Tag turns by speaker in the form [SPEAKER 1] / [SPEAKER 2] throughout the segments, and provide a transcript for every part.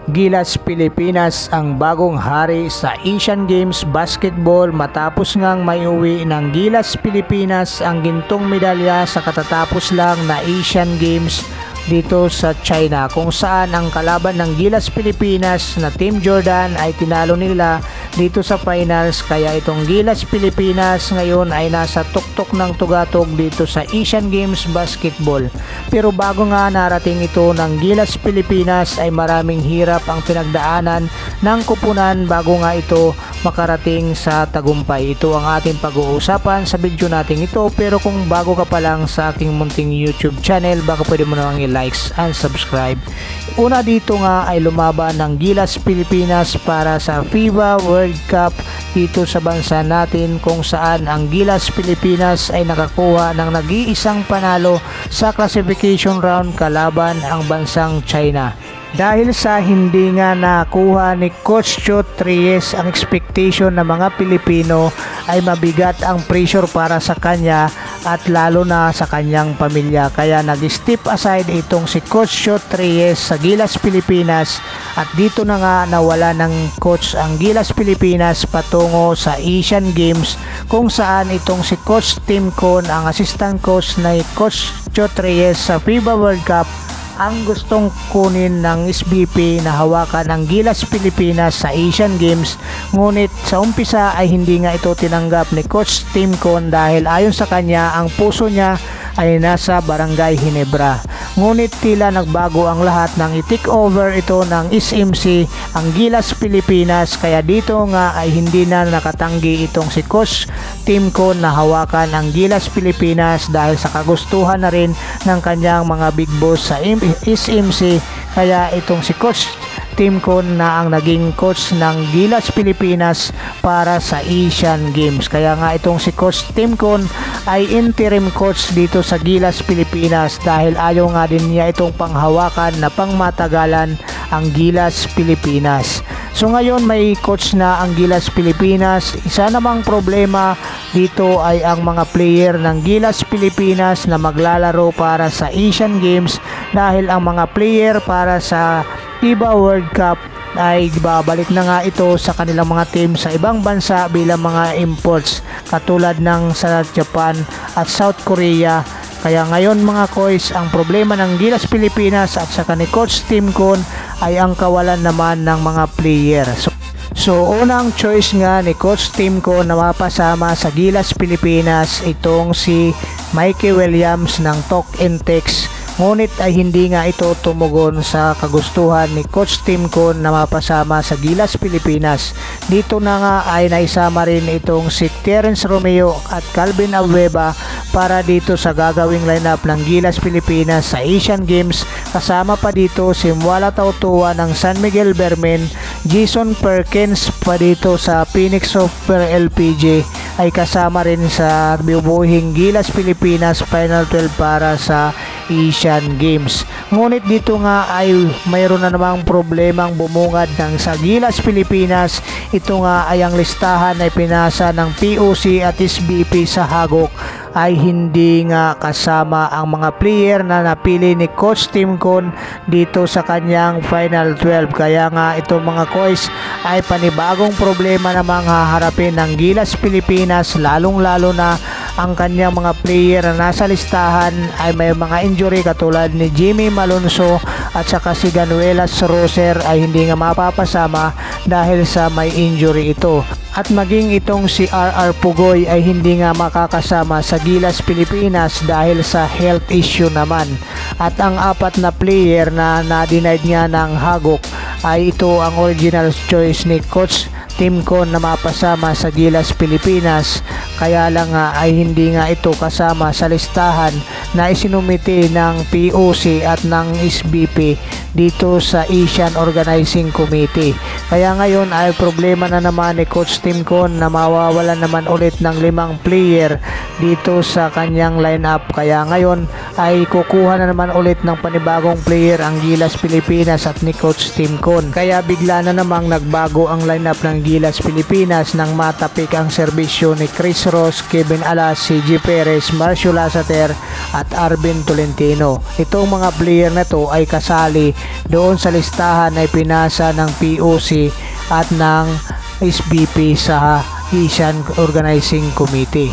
[SPEAKER 1] Gilas Pilipinas ang bagong hari sa Asian Games Basketball matapos ngang maiuwi ng Gilas Pilipinas ang gintong medalya sa katatapos lang na Asian Games dito sa China, kung saan ang kalaban ng Gilas Pilipinas na Team Jordan ay tinalo nila dito sa finals. Kaya itong Gilas Pilipinas ngayon ay nasa tuktok ng tugatog dito sa Asian Games Basketball. Pero bago nga narating ito ng Gilas Pilipinas ay maraming hirap ang pinagdaanan ng kupunan bago nga ito makarating sa tagumpay. Ito ang ating pag-uusapan sa video natin ito. Pero kung bago ka pa lang sa aking munting YouTube channel, baka pwede mo namang i-likes and subscribe. Una dito nga ay lumaban ng Gilas Pilipinas para sa FIBA World Cup dito sa bansa natin, kung saan ang Gilas Pilipinas ay nakakuha ng nag-iisang panalo sa classification round kalaban ang bansang China. Dahil sa hindi nga nakuha ni Coach Chot Reyes ang expectation ng mga Pilipino, ay mabigat ang pressure para sa kanya at lalo na sa kanyang pamilya. Kaya nag-step aside itong si Coach Chot Reyes sa Gilas Pilipinas, at dito na nga nawala ng coach ang Gilas Pilipinas patungo sa Asian Games, kung saan itong si Coach Tim Con, ang assistant coach na Coach Chot Reyes sa FIBA World Cup, ang gustong kunin ng SBP na hawakan ang Gilas Pilipinas sa Asian Games. Ngunit sa umpisa ay hindi nga ito tinanggap ni Coach Tim Con dahil ayon sa kanya ang puso niya ay nasa Barangay Ginebra. Ngunit tila nagbago ang lahat nang i-take over ito ng SMC ang Gilas Pilipinas, kaya dito nga ay hindi na nakatanggi itong si Coach Tim Con na hawakan ang Gilas Pilipinas dahil sa kagustuhan na rin ng kanyang mga big boss sa SMC. Kaya itong si Coach Tim Con na ang naging coach ng Gilas Pilipinas para sa Asian Games. Kaya nga itong si Coach Tim Con ay interim coach dito sa Gilas Pilipinas dahil ayaw nga din niya itong panghawakan na pangmatagalan ang Gilas Pilipinas. So ngayon may coach na ang Gilas Pilipinas. Isa namang problema dito ay ang mga player ng Gilas Pilipinas na maglalaro para sa Asian Games, dahil ang mga player para sa FIBA World Cup ay babalik na nga ito sa kanilang mga team sa ibang bansa bilang mga imports, katulad ng sa Japan at South Korea. Kaya ngayon mga koys, ang problema ng Gilas Pilipinas at saka ni Coach Tim Con ay ang kawalan naman ng mga player. So unang choice nga ni Coach Tim Con na mapasama sa Gilas Pilipinas itong si Mikey Williams ng Talk and Text. Ngunit ay hindi nga ito tumugon sa kagustuhan ni Coach Tim Con na mapasama sa Gilas Pilipinas. Dito na nga ay naisama rin itong si Terence Romeo at Calvin Abueva para dito sa gagawing lineup ng Gilas Pilipinas sa Asian Games. Kasama pa dito si Mwala Tautua ng San Miguel Bermen, Jason Perkins pa dito sa Phoenix Super LPG ay kasama rin sa bibuhing Gilas Pilipinas Final 12 para sa Asian Games. Ngunit dito nga ay mayroon na namang problemang bumungad ng sa Gilas Pilipinas. Ito nga ay ang listahan ay pinasa ng POC at SBP sa hagok ay hindi nga kasama ang mga player na napili ni Coach Tim Con dito sa kanyang Final 12. Kaya nga itong mga koys ay panibagong problema namang haharapin ng Gilas Pilipinas, lalong-lalo na ang kanyang mga player na nasa listahan ay may mga injury katulad ni Jimmy Malonzo at saka si Ganuelas Roser ay hindi nga mapapasama dahil sa may injury ito. At maging itong si RR Pugoy ay hindi nga makakasama sa Gilas Pilipinas dahil sa health issue naman. At ang apat na player na na-denied nga ng hagok ay ito ang original choice ni Coach Tim Con na mapasama sa Gilas Pilipinas. Kaya lang nga ay hindi nga ito kasama sa listahan na isinumite ng POC at ng SBP dito sa Asian Organizing Committee. Kaya ngayon ay problema na naman ni Coach Tim Con na mawawalan naman ulit ng 5 player dito sa kanyang lineup. Kaya ngayon ay kukuha na naman ulit ng panibagong player ang Gilas Pilipinas at ni Coach Tim Con. Kaya bigla na namang nagbago ang lineup ng Gilas Pilipinas nang matapik ang serbisyo ni Chris Ross, Kevin Alas, CJ Perez, Marcio Lasater at at Arvin Tolentino. Itong mga player na to ay kasali doon sa listahan ay pinasa ng POC at ng SBP sa Asian Organizing Committee.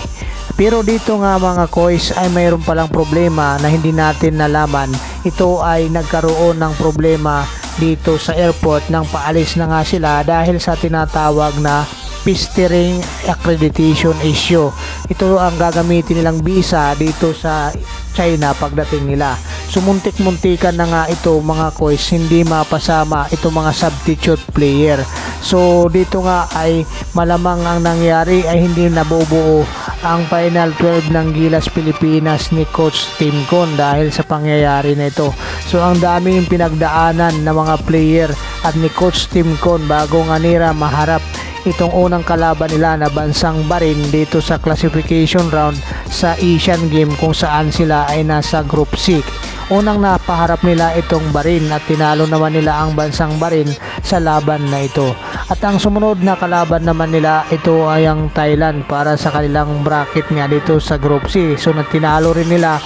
[SPEAKER 1] Pero dito nga mga koys ay mayroon palang problema na hindi natin nalaman. Ito ay nagkaroon ng problema dito sa airport nang paalis na nga sila dahil sa tinatawag na fistering accreditation issue. Ito ang gagamitin nilang visa dito sa China pagdating nila. Sumuntik-muntikan na nga ito mga koys, hindi mapasama itong mga substitute player. So dito nga ay malamang ang nangyari ay hindi nabubuo ang final 12 ng Gilas Pilipinas ni Coach Tim Con dahil sa pangyayari na ito. So ang dami yung pinagdaanan ng mga player at ni Coach Tim Con bago nga nila maharap itong unang kalaban nila na bansang Bahrain dito sa classification round sa Asian Game kung saan sila ay nasa Group C. Unang napaharap nila itong Bahrain at tinalo naman nila ang bansang Bahrain sa laban na ito. At ang sumunod na kalaban naman nila ito ay ang Thailand para sa kanilang bracket nga dito sa Group C. So tinalo rin nila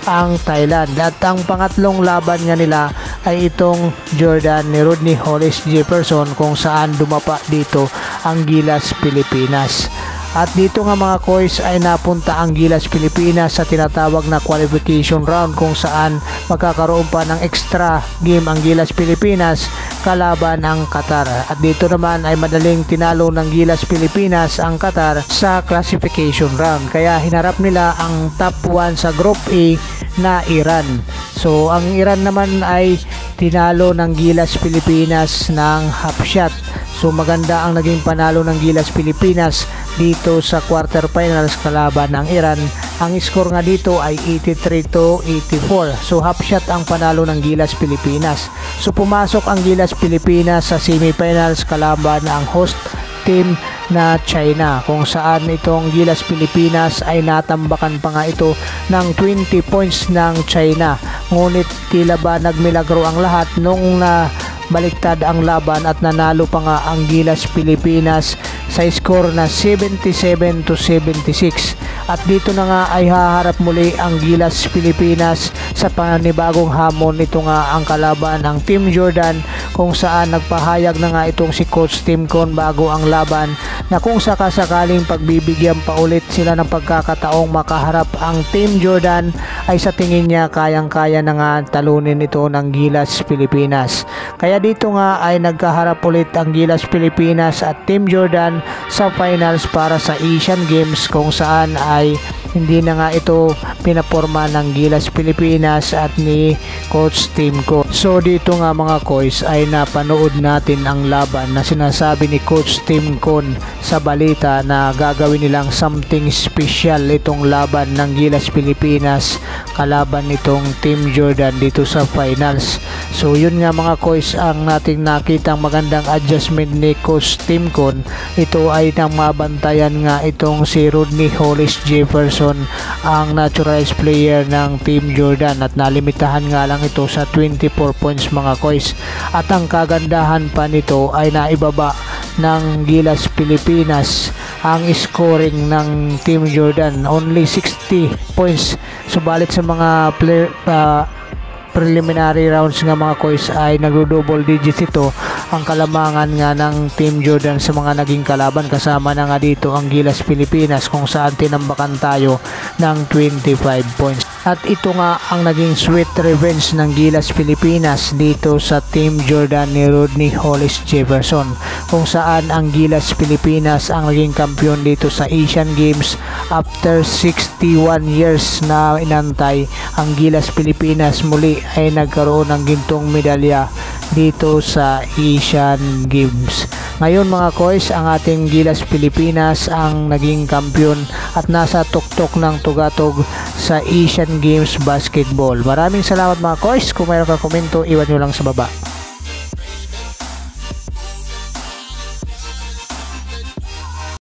[SPEAKER 1] ang Thailand. At ang pangatlong laban nga nila ay itong Jordan ni Rodney Hollis Jefferson kung saan dumapa dito ang Gilas Pilipinas. At dito nga mga koys ay napunta ang Gilas Pilipinas sa tinatawag na qualification round kung saan magkakaroon pa ng extra game ang Gilas Pilipinas kalaban ang Qatar. At dito naman ay madaling tinalo ng Gilas Pilipinas ang Qatar sa classification round. Kaya hinarap nila ang top 1 sa Group A na Iran. So ang Iran naman ay tinalo ng Gilas Pilipinas ng half shot. So maganda ang naging panalo ng Gilas Pilipinas dito sa quarterfinals kalaban ng Iran. Ang score nga dito ay 83-84. So half shot ang panalo ng Gilas Pilipinas. So pumasok ang Gilas Pilipinas sa semifinals kalaban ang host team na China kung saan itong Gilas Pilipinas ay natambakan pa nga ito ng 20 points ng China. Ngunit tila ba nagmilagro ang lahat nung baliktad ang laban at nanalo pa nga ang Gilas Pilipinas sa score na 77-76. At dito na nga ay haharap muli ang Gilas Pilipinas sa panibagong hamon. Ito nga ang kalaban ng Team Jordan kung saan nagpahayag na nga itong si Coach Tim Con bago ang laban na kung sakasakaling pagbibigyan pa ulit sila ng pagkakataong makaharap ang Team Jordan ay sa tingin niya kayang-kaya na nga talunin ito ng Gilas Pilipinas. Kaya dito nga ay nagkaharap ulit ang Gilas Pilipinas at Team Jordan sa finals para sa Asian Games kung saan ay hindi na nga ito pinaporma ng Gilas Pilipinas at ni Coach Tim Con. So dito nga mga koys ay napanood natin ang laban na sinasabi ni Coach Tim Con sa balita na gagawin nilang something special itong laban ng Gilas Pilipinas kalaban nitong Team Jordan dito sa finals. So yun nga mga koys ang nating nakitang magandang adjustment ni Coach Tim Con. Ito ay nang mabantayan nga itong si Rodney Hollis Jefferson ang naturalized player ng Team Jordan at nalimitahan nga lang ito sa 24 points mga koys. At ang kagandahan pa nito ay naibaba ng Gilas Pilipinas ang scoring ng Team Jordan, only 60 points. Subalit sa mga preliminary rounds nga mga koys ay nagdo-double digits ito ang kalamangan nga ng Team Jordan sa mga naging kalaban. Kasama na nga dito ang Gilas Pilipinas kung saan tinambakan tayo ng 25 points. At ito nga ang naging sweet revenge ng Gilas Pilipinas dito sa Team Jordan ni Rodney Hollis Jefferson kung saan ang Gilas Pilipinas ang naging kampiyon dito sa Asian Games after 61 years na inantay. Ang Gilas Pilipinas muli ay nagkaroon ng gintong medalya dito sa Asian Games. Ngayon mga koys, ang ating Gilas Pilipinas ang naging kampiyon at nasa tuktok ng tugatog sa Asian Games Basketball. Maraming salamat mga koys. Kung mayroon ka komento, iwan nyo lang sa baba.